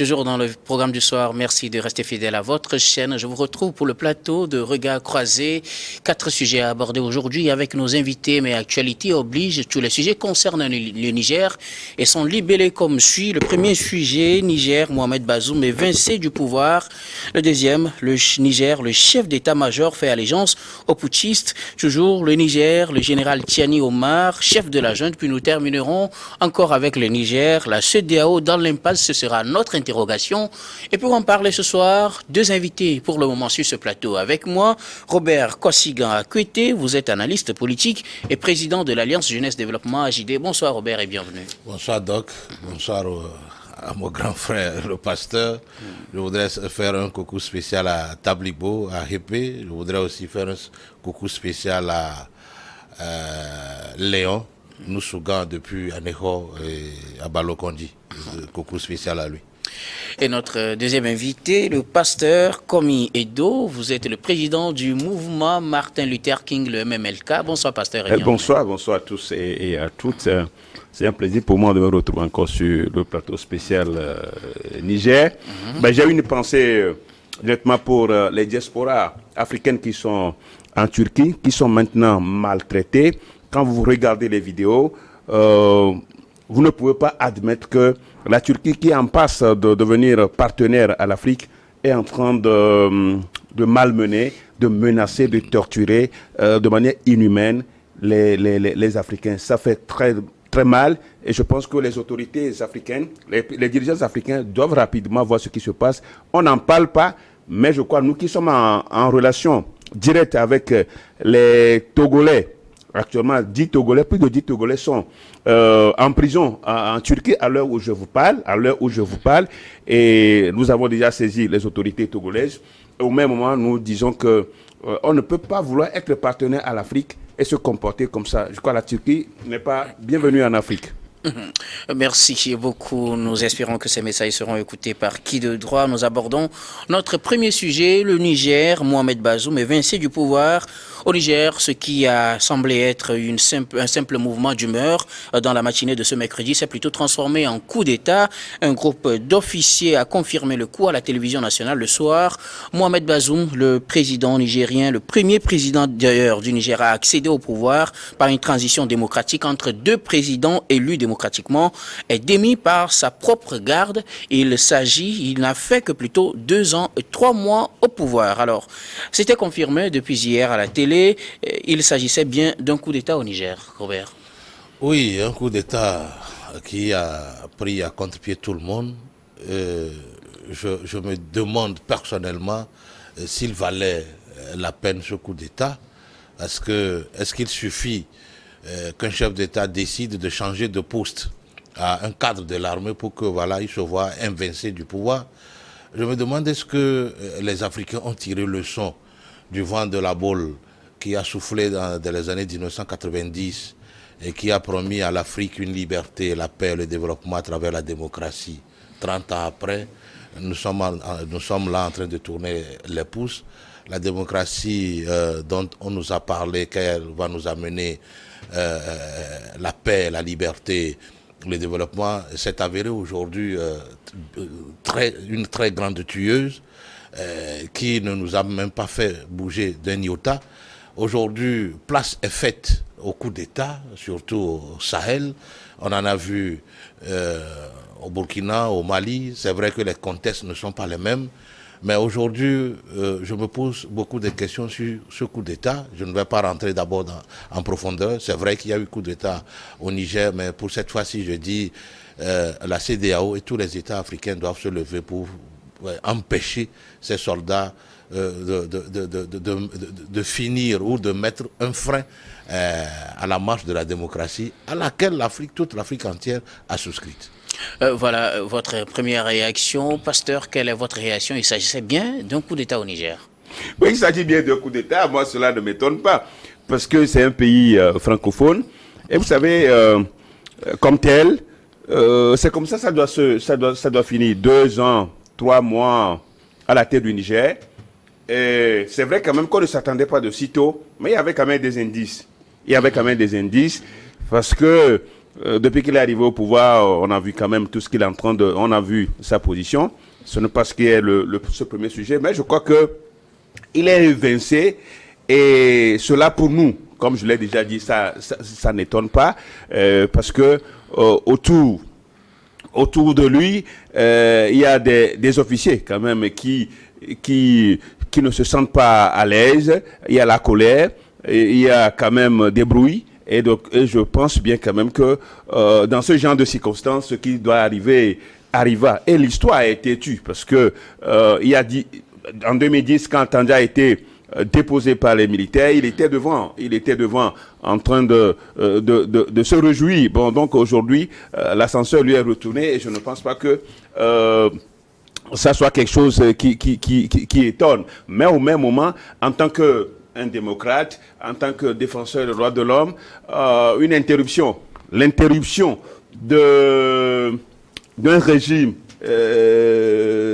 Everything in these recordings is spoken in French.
Toujours dans le programme du soir, merci de rester fidèle à votre chaîne. Je vous retrouve pour le plateau de Regards croisés. 4 sujets à aborder aujourd'hui avec nos invités, mais actualité oblige. Tous les sujets concernent le Niger et sont libellés comme suit. Le premier sujet, Niger, Mohamed Bazoum est vincé du pouvoir. Le deuxième, le Niger, le chef d'état-major fait allégeance aux putschistes. Toujours le Niger, le général Tiani Omar, chef de la junte. Puis nous terminerons encore avec le Niger, la CEDEAO dans l'impasse. Ce sera notre interrogation. Et pour en parler ce soir, 2 invités pour le moment sur ce plateau. Avec moi, Robert Kossigan Akwete, vous êtes analyste politique et président de l'Alliance Jeunesse Développement AJD. Bonsoir Robert et bienvenue. Bonsoir Doc, bonsoir à mon grand frère le pasteur. Je voudrais faire un coucou spécial à Tablibo, à Hépé. Je voudrais aussi faire un coucou spécial à Léon, Noussougan depuis Aneho et à Balokondi. Coucou spécial à lui. Et notre deuxième invité, le pasteur Komi Edo. Vous êtes le président du mouvement Martin Luther King, le MMLK. Bonsoir, pasteur. Bonsoir à tous et à toutes. C'est un plaisir pour moi de me retrouver encore sur le plateau spécial Niger. J'ai une pensée directement pour les diasporas africaines qui sont en Turquie, qui sont maintenant maltraitées. Quand vous regardez les vidéos, vous ne pouvez pas admettre que la Turquie, qui est en passe de devenir partenaire à l'Afrique, est en train de malmener, de menacer, de torturer de manière inhumaine les Africains. Ça fait très, très mal et je pense que les autorités africaines, les dirigeants africains doivent rapidement voir ce qui se passe. On n'en parle pas, mais je crois, nous qui sommes en relation directe avec les Togolais, actuellement, 10 Togolais, plus de 10 Togolais sont en prison en Turquie à l'heure où je vous parle, et nous avons déjà saisi les autorités togolaises. Au même moment, nous disons que on ne peut pas vouloir être partenaire à l'Afrique et se comporter comme ça. Je crois que la Turquie n'est pas bienvenue en Afrique. Merci beaucoup. Nous espérons que ces messages seront écoutés par qui de droit. Nous abordons notre premier sujet, le Niger. Mohamed Bazoum est vincé du pouvoir. Au Niger, ce qui a semblé être un simple mouvement d'humeur dans la matinée de ce mercredi s'est plutôt transformé en coup d'État. Un groupe d'officiers a confirmé le coup à la télévision nationale le soir. Mohamed Bazoum, le président nigérien, le premier président d'ailleurs du Niger, a accédé au pouvoir par une transition démocratique entre 2 présidents élus démocratiquement, est démis par sa propre garde. Il n'a fait que plutôt 2 ans et 3 mois au pouvoir. Alors, c'était confirmé depuis hier à la télé. Il s'agissait bien d'un coup d'État au Niger, Robert. Oui, un coup d'État qui a pris à contre-pied tout le monde. Je me demande personnellement s'il valait la peine ce coup d'État. Est-ce qu'il suffit qu'un chef d'État décide de changer de poste à un cadre de l'armée pour que il se voit invincé du pouvoir? Je me demande est-ce que les Africains ont tiré leçon du vent de la boule qui a soufflé dans les années 1990 et qui a promis à l'Afrique une liberté, la paix, le développement à travers la démocratie. 30 ans après, nous sommes là en train de tourner les pouces. La démocratie dont on nous a parlé, qu'elle va nous amener la paix, la liberté, le développement, s'est avéré aujourd'hui une très grande tueuse qui ne nous a même pas fait bouger d'un iota. Aujourd'hui, place est faite au coup d'État, surtout au Sahel. On en a vu au Burkina, au Mali. C'est vrai que les contextes ne sont pas les mêmes. Mais aujourd'hui, je me pose beaucoup de questions sur ce coup d'État. Je ne vais pas rentrer d'abord en profondeur. C'est vrai qu'il y a eu coup d'État au Niger, mais pour cette fois-ci, je dis la CEDEAO et tous les États africains doivent se lever pour empêcher ces soldats de finir ou de mettre un frein à la marche de la démocratie à laquelle toute l'Afrique entière a souscrite. Voilà votre première réaction. Pasteur, quelle est votre réaction? Il s'agissait bien d'un coup d'État au Niger. Oui, il s'agit bien d'un coup d'État. Moi, cela ne m'étonne pas, parce que c'est un pays francophone. Et vous savez, comme tel, c'est comme ça, ça doit finir. 2 ans, 3 mois à la tête du Niger. Et c'est vrai quand même qu'on ne s'attendait pas de si tôt, mais il y avait quand même des indices. Parce que depuis qu'il est arrivé au pouvoir, on a vu quand même tout ce qu'il est en train de... On a vu sa position. Ce n'est pas ce qui est ce premier sujet, mais je crois que il est évincé. Et cela, pour nous, comme je l'ai déjà dit, ça n'étonne pas, parce que autour de lui, il y a des officiers quand même qui ne se sentent pas à l'aise. Il y a la colère, il y a quand même des bruits. Et donc, je pense bien quand même que dans ce genre de circonstances, ce qui doit arriver arriva. Et l'histoire a été tue parce que en 2010, quand Tandja a été déposé par les militaires, il était devant en train de se réjouir. Bon, donc aujourd'hui, l'ascenseur lui est retourné et je ne pense pas que ça soit quelque chose qui étonne. Mais au même moment, en tant qu'un démocrate, en tant que défenseur des droits de l'homme, l'interruption d'un régime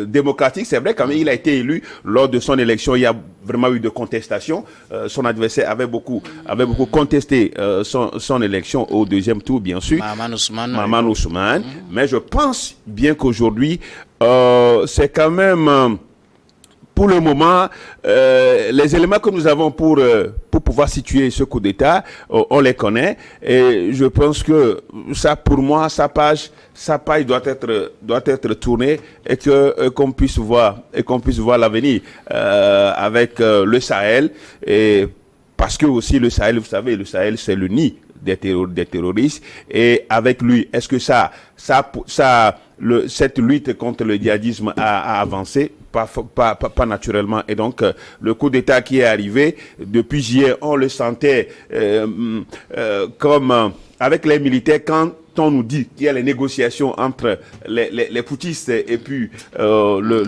démocratique, c'est vrai quand même, il a été élu lors de son élection, il y a vraiment eu de contestation. Son adversaire avait beaucoup contesté son élection au deuxième tour, bien sûr. Mahaman Ousmane. Mais je pense bien qu'aujourd'hui, c'est quand même... Pour le moment, les éléments que nous avons pour pouvoir situer ce coup d'État, on les connaît. Et je pense que ça, pour moi, sa page doit être tournée et qu'on puisse voir l'avenir avec le Sahel. Et parce que aussi le Sahel, vous savez, le Sahel, c'est le nid des terroristes. Et avec lui, est-ce que cette lutte contre le djihadisme a avancé? Pas naturellement. Et donc, le coup d'État qui est arrivé, depuis hier, on le sentait comme avec les militaires, quand on nous dit qu'il y a les négociations entre les putschistes et puis le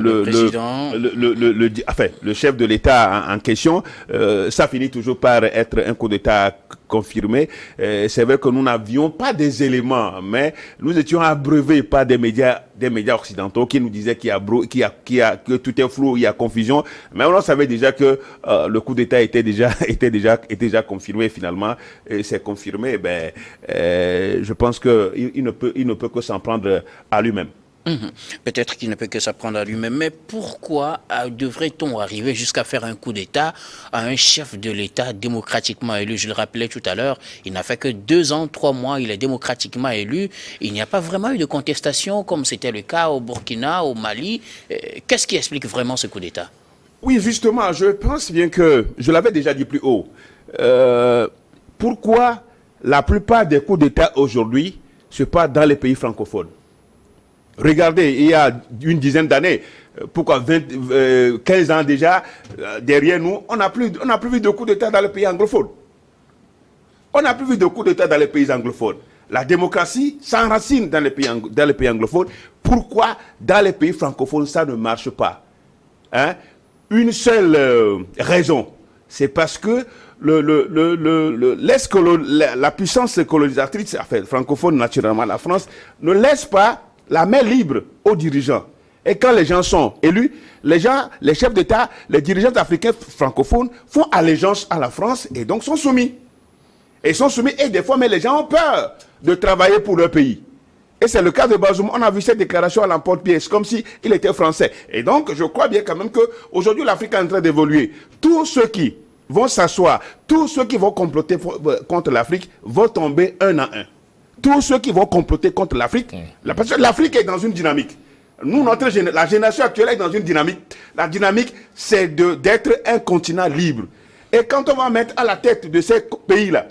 chef de l'État en question, ça finit toujours par être un coup d'État confirmé. C'est vrai que nous n'avions pas des éléments, mais nous étions abreuvés par des médias occidentaux qui nous disaient que tout est flou, il y a confusion. Mais on savait déjà que le coup d'État était déjà confirmé finalement. Et c'est confirmé. Je pense qu'il ne peut que s'en prendre à lui-même. Peut-être qu'il ne peut que s'apprendre à lui-même, mais pourquoi devrait-on arriver jusqu'à faire un coup d'État à un chef de l'État démocratiquement élu? Je le rappelais tout à l'heure, il n'a fait que 2 ans, 3 mois, il est démocratiquement élu. Il n'y a pas vraiment eu de contestation comme c'était le cas au Burkina, au Mali. Qu'est-ce qui explique vraiment ce coup d'État? Oui, justement, je pense bien que, je l'avais déjà dit plus haut, pourquoi la plupart des coups d'État aujourd'hui se passent dans les pays francophones? Regardez, il y a une dizaine d'années, pourquoi 15 ans déjà, derrière nous, on n'a plus vu de coups d'État dans les pays anglophones. On n'a plus vu de coups d'État dans les pays anglophones. La démocratie s'enracine dans les pays anglophones. Pourquoi dans les pays francophones, ça ne marche pas? Une seule raison, c'est parce que la puissance colonisatrice, francophone naturellement, la France, ne laisse pas la main libre aux dirigeants. Et quand les gens sont élus, les chefs d'État, les dirigeants africains francophones font allégeance à la France et donc sont soumis. Et des fois, mais les gens ont peur de travailler pour leur pays. Et c'est le cas de Bazoum. On a vu cette déclaration à l'emporte-pièce, comme s'il était français. Et donc, je crois bien quand même qu'aujourd'hui, l'Afrique est en train d'évoluer. Tous ceux qui vont s'asseoir, tous ceux qui vont comploter contre l'Afrique vont tomber un à un. Tous ceux qui vont comploter contre l'Afrique, parce que l'Afrique est dans une dynamique. Nous, la génération actuelle est dans une dynamique. La dynamique, c'est d'être un continent libre. Et quand on va mettre à la tête de ces pays-là,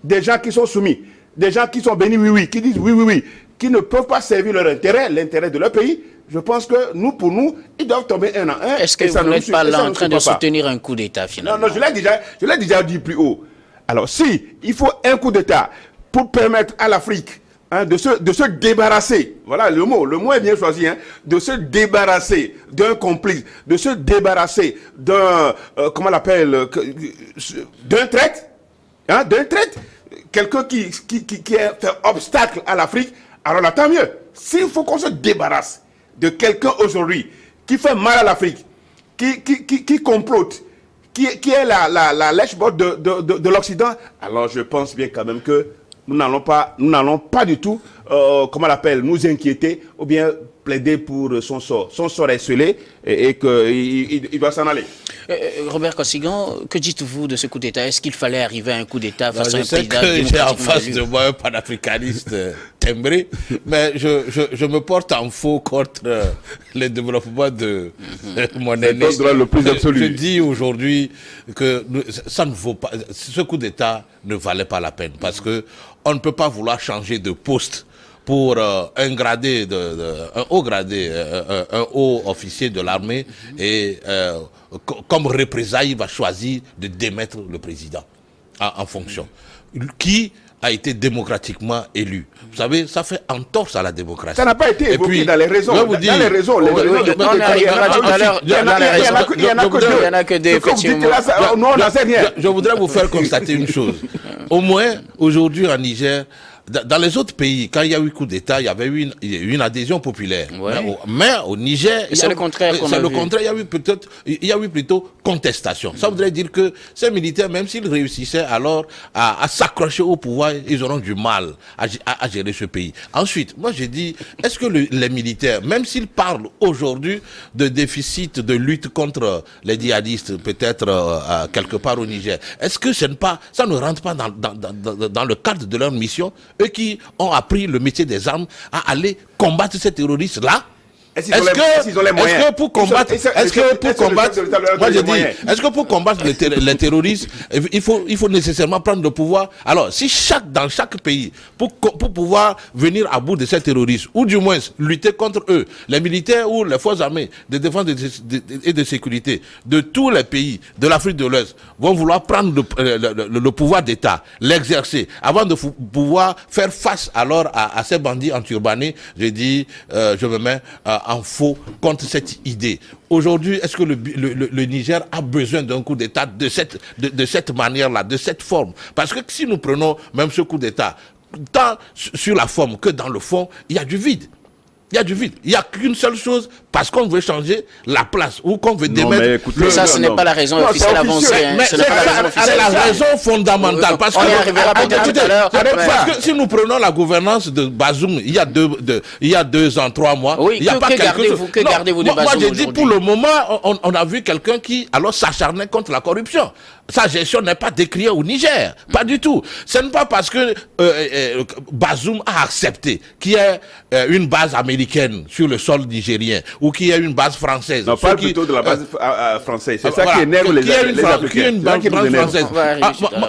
des gens qui sont soumis, des gens qui sont bénis, oui, qui disent oui, qui ne peuvent pas servir leur intérêt, l'intérêt de leur pays, je pense que pour nous, ils doivent tomber un à un. Est-ce que vous n'êtes pas là en train de soutenir un coup d'État finalement? Non, je l'ai déjà dit plus haut. Alors, il faut un coup d'État pour permettre à l'Afrique de se débarrasser, voilà le mot est bien choisi, de se débarrasser d'un complice, de se débarrasser d'un, d'un traître, quelqu'un qui a fait obstacle à l'Afrique. Alors là, tant mieux. S'il faut qu'on se débarrasse de quelqu'un aujourd'hui qui fait mal à l'Afrique, qui complote, qui est la lèche-botte de l'Occident, alors je pense bien quand même que nous n'allons pas du tout, comment on l'appelle, nous inquiéter ou bien plaider pour son sort. Son sort est scellé et qu'il doit s'en aller. Robert Kosigan, que dites-vous de ce coup d'État? Est-ce qu'il fallait arriver à un coup d'État face à un président président j'ai en face élu? de moi un panafricaniste timbré, mais je me porte en faux contre le développement de mon aîné. Le plus absolu. Je dis aujourd'hui que ça ne vaut pas, ce coup d'État ne valait pas la peine parce que on ne peut pas vouloir changer de poste pour un gradé, un haut gradé, un haut officier de l'armée et comme représailles, il va choisir de démettre le président en fonction. Qui a été démocratiquement élu. Vous savez, ça fait entorse à la démocratie. Ça n'a pas été évoqué dans les raisons. Dans les raisons. Il y en a que deux. Je voudrais vous faire constater une chose. Au moins, aujourd'hui en Niger, dans les autres pays, quand il y a eu coup d'État, il y avait eu une adhésion populaire. Ouais. Mais au Niger, c'est le contraire qu'on a vu. C'est le contraire. Il y a eu plutôt contestation. Ça voudrait dire que ces militaires, même s'ils réussissaient alors à s'accrocher au pouvoir, ils auront du mal à gérer ce pays. Ensuite, moi j'ai dit, est-ce que les militaires, même s'ils parlent aujourd'hui de déficit de lutte contre les djihadistes, peut-être quelque part au Niger, est-ce que ça ne rentre pas dans le cadre de leur mission? Eux qui ont appris le métier des armes à aller combattre ces terroristes-là. Est-ce que pour combattre les terroristes, il faut nécessairement prendre le pouvoir? Alors, si dans chaque pays, pour pouvoir venir à bout de ces terroristes, ou du moins lutter contre eux, les militaires ou les forces armées de défense et de sécurité de tous les pays de l'Afrique de l'Ouest vont vouloir prendre le pouvoir d'État, l'exercer, avant de pouvoir faire face alors à ces bandits enturbanés, je dis, je me mets en faux contre cette idée. Aujourd'hui, est-ce que le Niger a besoin d'un coup d'État de cette manière-là, de cette forme? Parce que si nous prenons même ce coup d'État, tant sur la forme que dans le fond, il y a du vide. Il y a du vide. Il n'y a qu'une seule chose, parce qu'on veut changer la place ou qu'on veut démettre. Ce n'est pas la raison officielle avancée. C'est la raison fondamentale. Parce on y arrivera peut-être tout à l'heure. Parce que si nous prenons la gouvernance de Bazoum il y a 2 ans, 3 mois, oui, il n'y a pas quelque chose. Que gardez-vous de Bazoum? Moi, j'ai dit, pour le moment, on a vu quelqu'un qui alors s'acharnait contre la corruption. Sa gestion n'est pas décriée au Niger. Pas du tout. Ce n'est pas parce que Bazoum a accepté qu'il y ait une base américaine sur le sol nigérien ou qu'il y ait une base française. Non, parle plutôt de la base française. C'est ça qui énerve les Africains. Qu'il y ait une base française.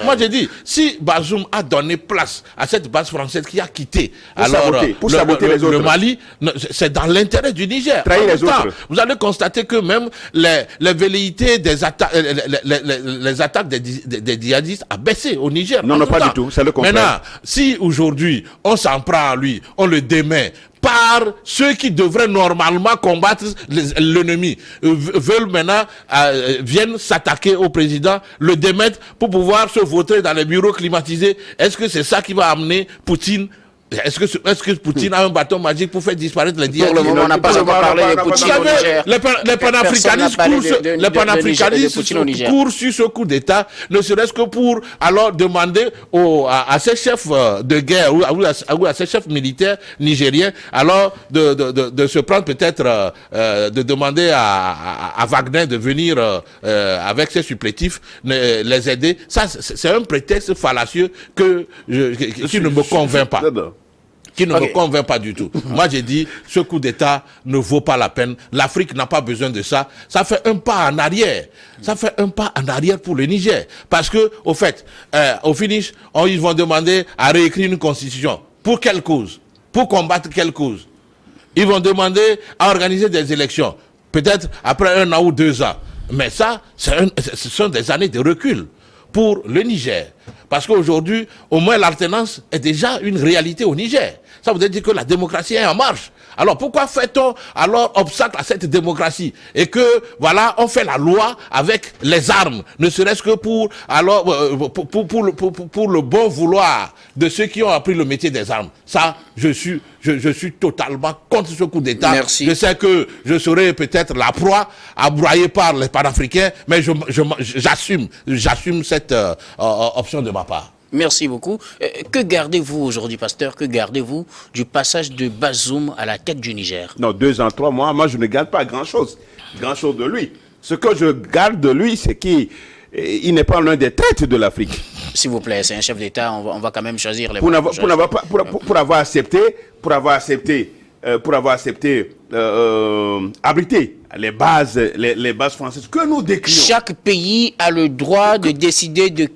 Moi, j'ai dit, si Bazoum a donné place à cette base française qui a quitté le Mali, c'est dans l'intérêt du Niger. Trahir les autres. Vous allez constater que même les velléités des attaques, les attaques des djihadistes a baissé au Niger. Non, pas du tout, c'est le contraire. Maintenant, si aujourd'hui, on s'en prend à lui, on le démet par ceux qui devraient normalement combattre l'ennemi, veulent maintenant, viennent s'attaquer au président, le démettre pour pouvoir se vautrer dans les bureaux climatisés, est-ce que c'est ça qui va amener Poutine? Est-ce que Poutine a un bâton magique pour faire disparaître les djihadistes? Pour le moment, on n'a pas encore parlé de Poutine au Niger. Les panafricanistes courent sur ce coup d'État, ne serait-ce que pour alors demander à ces chefs de guerre ou à ces chefs militaires nigériens alors de se prendre peut-être, de demander à Wagner de venir avec ses supplétifs, les aider. Ça, c'est un prétexte fallacieux qui ne me convainc pas. Qui ne me convainc pas du tout. Moi, j'ai dit, ce coup d'État ne vaut pas la peine. L'Afrique n'a pas besoin de ça. Ça fait un pas en arrière. Ça fait un pas en arrière pour le Niger. Parce que, au fait, au finish, ils vont demander à réécrire une constitution. Pour quelle cause? Pour combattre quelle cause? Ils vont demander à organiser des élections. Peut-être après 1 an ou 2 ans. Mais ça, ce sont des années de recul pour le Niger. Parce qu'aujourd'hui, au moins l'alternance est déjà une réalité au Niger. Ça veut dire que la démocratie est en marche. Alors pourquoi fait-on alors obstacle à cette démocratie? Et que, voilà, on fait la loi avec les armes, ne serait-ce que pour le bon vouloir de ceux qui ont appris le métier des armes. Ça, je suis totalement contre ce coup d'État. Merci. Je sais que je serai peut-être la proie broyer par les panafricains, mais j'assume cette option de ma part. Merci beaucoup. Que gardez-vous aujourd'hui, pasteur? Que gardez-vous du passage de Bazoum à la tête du Niger? Non, 2 ans, 3 mois, moi je ne garde pas grand-chose de lui. Ce que je garde de lui, c'est qu'il n'est pas l'un des traîtres de l'Afrique. S'il vous plaît, c'est un chef d'État, on va quand même choisir les Pour avoir accepté abriter les bases françaises que nous décrions. Chaque pays a le droit de décider de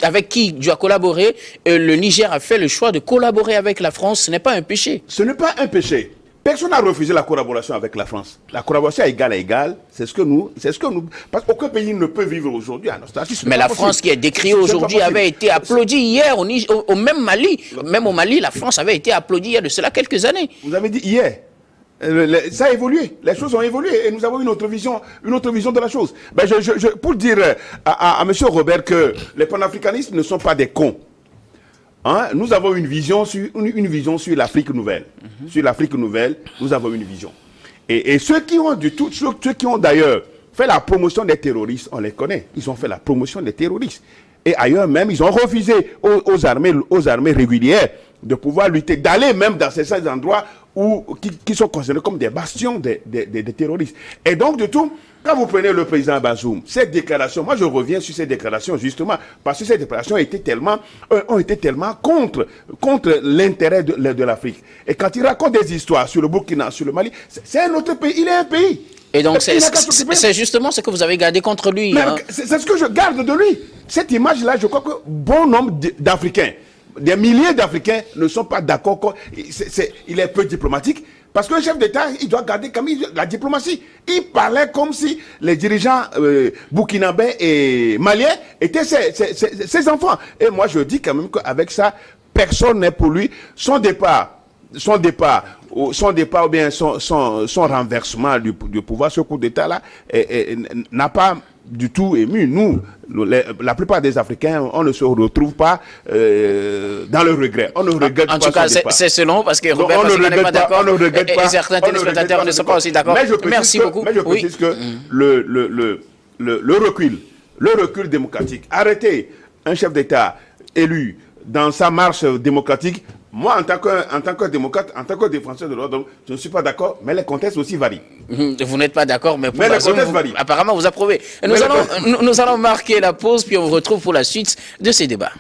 avec qui il doit collaborer. Le Niger a fait le choix de collaborer avec la France. Ce n'est pas un péché. Ce n'est pas un péché. Personne n'a refusé la collaboration avec la France. La collaboration égal à égal, c'est ce que nous, parce qu'aucun pays ne peut vivre aujourd'hui à notre statut. Mais la France qui est décriée aujourd'hui avait été applaudie hier au même Mali. Même au Mali, la France avait été applaudie il y a de cela quelques années. Vous avez dit hier. Ça a évolué, les choses ont évolué et nous avons une autre vision de la chose. Ben pour dire à M. Robert que les panafricanistes ne sont pas des cons. Hein? Nous avons une vision sur l'Afrique nouvelle. Sur l'Afrique nouvelle, nous avons une vision. Et ceux qui ont d'ailleurs fait la promotion des terroristes, on les connaît. Ils ont fait la promotion des terroristes. Et ailleurs même, ils ont refusé aux armées régulières de pouvoir lutter, d'aller même dans ces endroits qui sont considérés comme des bastions des terroristes. Et donc, de tout, quand vous prenez le président Bazoum, cette déclaration, moi je reviens sur ces déclarations justement, parce que ces déclarations ont été tellement contre l'intérêt de l'Afrique. Et quand il raconte des histoires sur le Burkina, sur le Mali, c'est un autre pays, il est un pays. Et donc c'est justement ce que vous avez gardé contre lui. Hein. C'est ce que je garde de lui. Cette image-là, je crois que bon nombre d'Africains, des milliers d'Africains ne sont pas d'accord. Il est peu diplomatique. Parce qu'un chef d'État, il doit garder comme la diplomatie. Il parlait comme si les dirigeants burkinabés et maliens étaient ses enfants. Et moi, je dis quand même qu'avec ça, personne n'est pour lui. Son départ ou bien son renversement du pouvoir, ce coup d'État-là, n'a pas du tout ému. Nous, la plupart des Africains, on ne se retrouve pas dans le regret. On ne regrette pas. En tout cas, c'est selon, parce que Robert n'est pas d'accord. Et certains téléspectateurs ne sont pas aussi d'accord. Merci beaucoup. Mais je précise que le recul démocratique, arrêter un chef d'État élu dans sa marche démocratique, moi, en tant que démocrate, en tant que défenseur de l'ordre, je ne suis pas d'accord, mais les contextes aussi varient. Vous n'êtes pas d'accord, mais les contextes varient. Apparemment, vous approuvez. Nous allons marquer la pause, puis on vous retrouve pour la suite de ces débats.